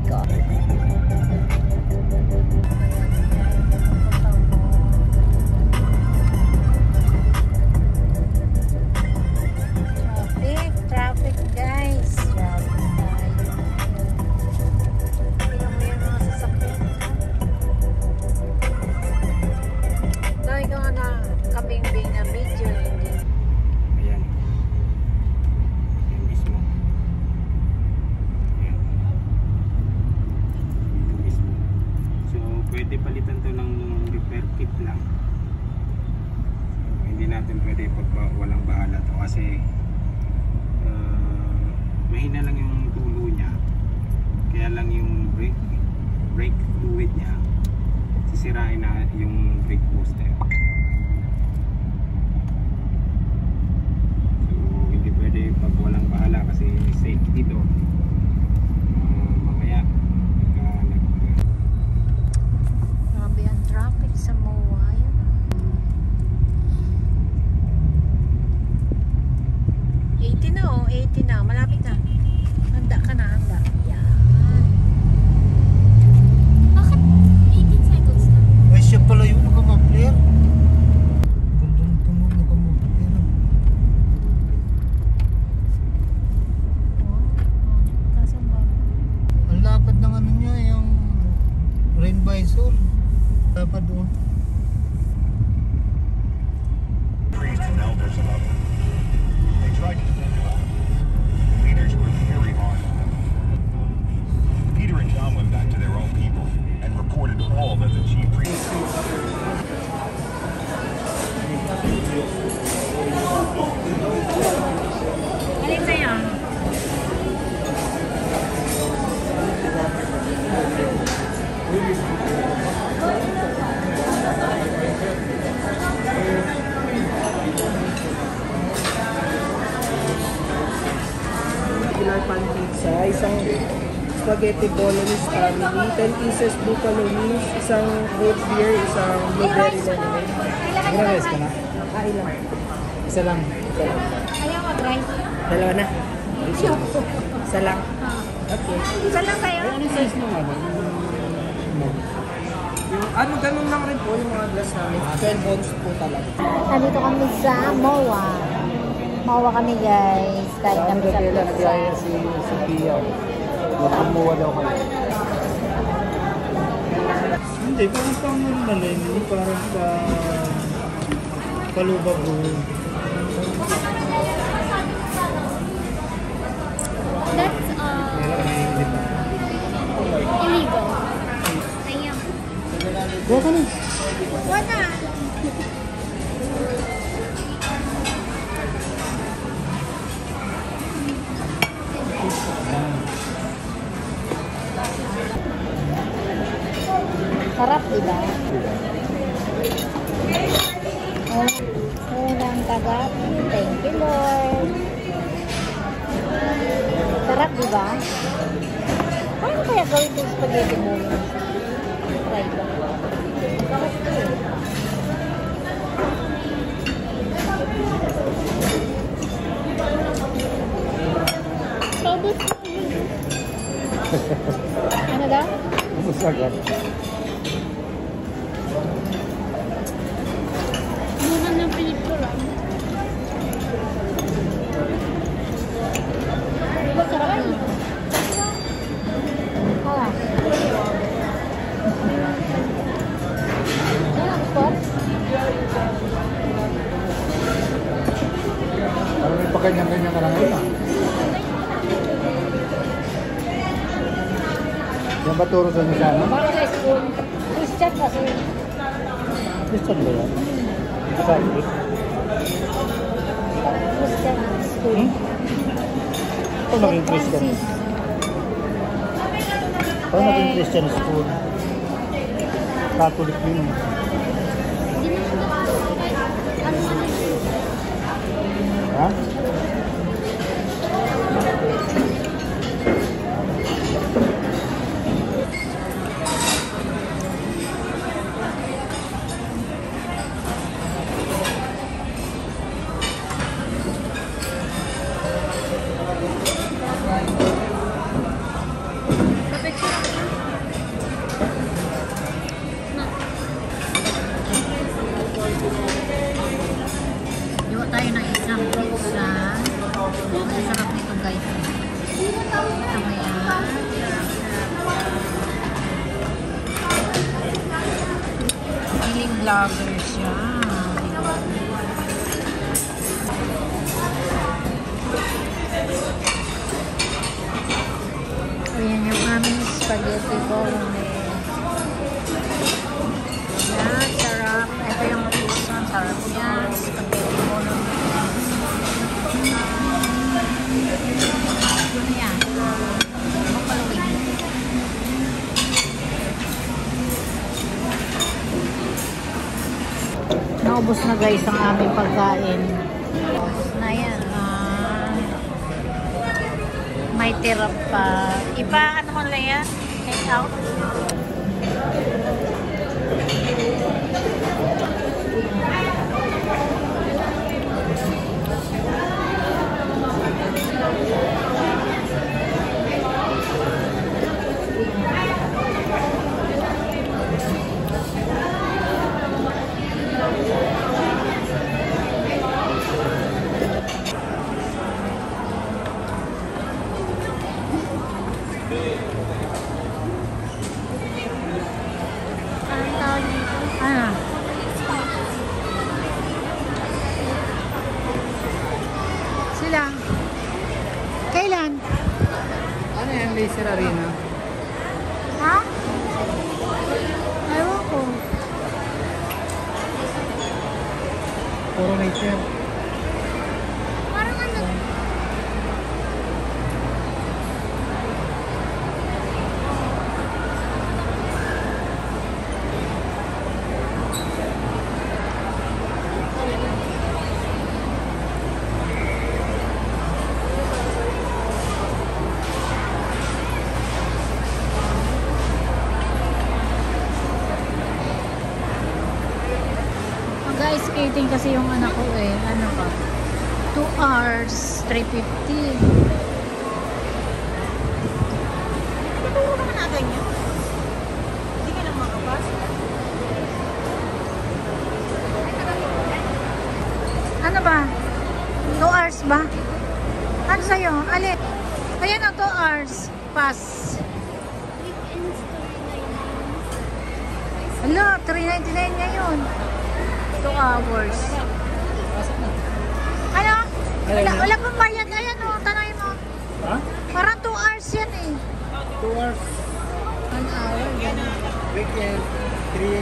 ko. Traffic guys. Traffic tayo. Tingnan mo yung mga sasakyan. Dahil ko nga na kambing-bing na video. Hindi. Ayan. Yan mismo. Ayan. Ito mismo. So, pwede palitan to ng repair kit lang. So, hindi natin pwede pag walang bahala to kasi mahina lang yung tulo niya, kaya lang yung brake fluid niya sisirain na yung brake booster. So hindi pwede pag walang bahala kasi safety to. Mamaya Grabe ang traffic sa MOA. Yan. 80 na oh, 80 na. Malapit na. Handa ka na, handa. Yan. Bakit 18 seconds na? Ay, siya pala yung nakamapler. Gandang nakamapler. Kasama. Ang lapad ng ano niya, yung rain visor. Lapad doon. Peter and John went back to their own people and reported all that the chief priest. Alin sa'yo? Regular pancakes, isang spaghetti bolognese family, 10 pieces buffalo wings, isang root beer, isang blueberry lemonade. Nag-rice ka na? Kain lang. Isa lang. Ayaw mag-rice. Dalawa na. Isa lang. Okay. Isa lang kayo? Anong size mo nga ba? Yung ano, ganun lang rin po yung mga glass namin. 12 ounce po talaga. Nandito kami sa MOA. MOA kami guys. Kain kami sa pizza. Si Sophia. Magkumuha daw kayo. Hindi, parang pang normal eh. Hindi parang sa palubag mo. That's illegal. Sayang. Buha ka na. Wala. Sarap, diba? Unang tagat. Thank you, Lord. Sarap, diba? Paano kaya gawin yung spaghetti mo? Try ba? Sarap to eh. Sobos. Ano daw? Masagat. Mura ng pelikula. Sarap na. Ah. Sarap po. Parang may pakanyang-kanyang ka lang ngayon ah. Yan ba turo sa nila? Para sa school. Christian kasi. Christian ba yan? Catholic? Christian school. Ito naging Christian. Francis. Ito naging Christian school. Catholic yun. Ha? vloggers yan. Ayan yung aming spaghetti bolognese. Yan, sarap. Ito yung puso. Sarap yan. Spaghetti bolognese. Ano yan? Buffalo wings. Naubos na guys ang aming pagkain. Naubos na yan. May tira pa. Ipa, ano mo lang yan? Take out. Sila. Kailan? Ano yan, Laser Arena? Ha? Ayaw ko. Puro laser. Parang ano? Guys, skating kasi yung anak ko eh. Ano ba? 2 hours, 350. Tuturo naman natin yun. Hindi ka lang makabas. Ano ba? 2 hours ba? Ano sa'yo? Alin? Ayan o, 2 hours. Pass. Weekends to Hala, 399 ngayon. 2 hours. Ano? Wala pang bayad. Ayan o, tanay mo. Ha? Parang 2 hours yan eh. 2 hours. 1 hour. Ganun. Weekend. 3.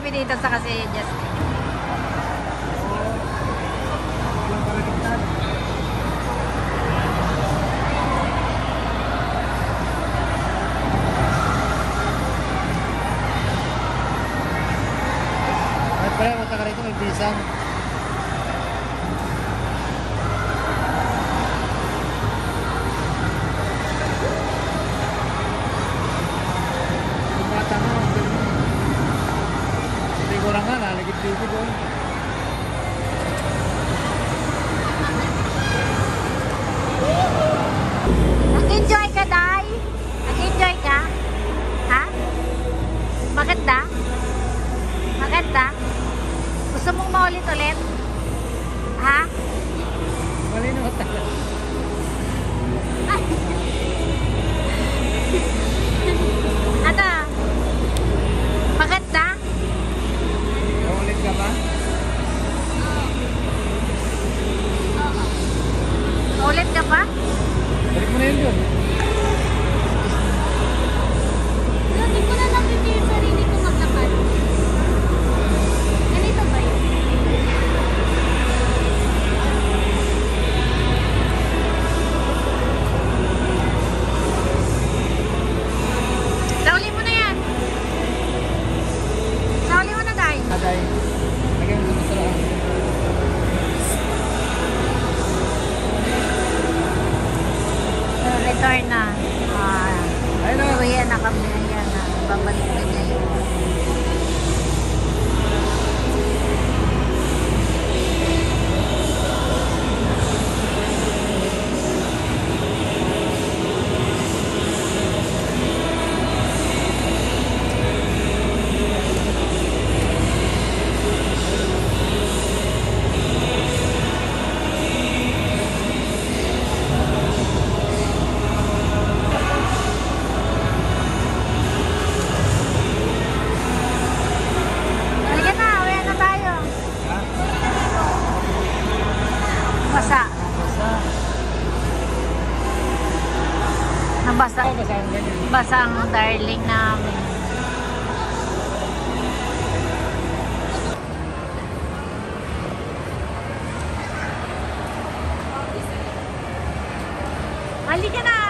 kami dito sa kasi Justin. At pala, punta ka rito, may bisan. Yung bata nga, ang galing. Hindi ko nga, naligid-ligid ko. Nag-enjoy ka, Day? Nag-enjoy ka? Ha? Maganda? Maganda? Gusto mong maulit-ulit? Ha? Mali na talaga. Ano? Maganda? Ulit ka ba? Maulit ka pa? Balik mo na yun yun. Hindi ko na napipili yung sarili ko maglakad. Ganito ba yun? Sauli mo na yan. Sauli mo na, Day. Aday. Lagyan mo sa masaraan. Return na. Ayun na. Uwi na kami. Ayan na. Babalik na niya yun. Halika na. Uwi na tayo. Basa. Nabasa. Basta ang ganyan. Basa ang darling namin. Halika na.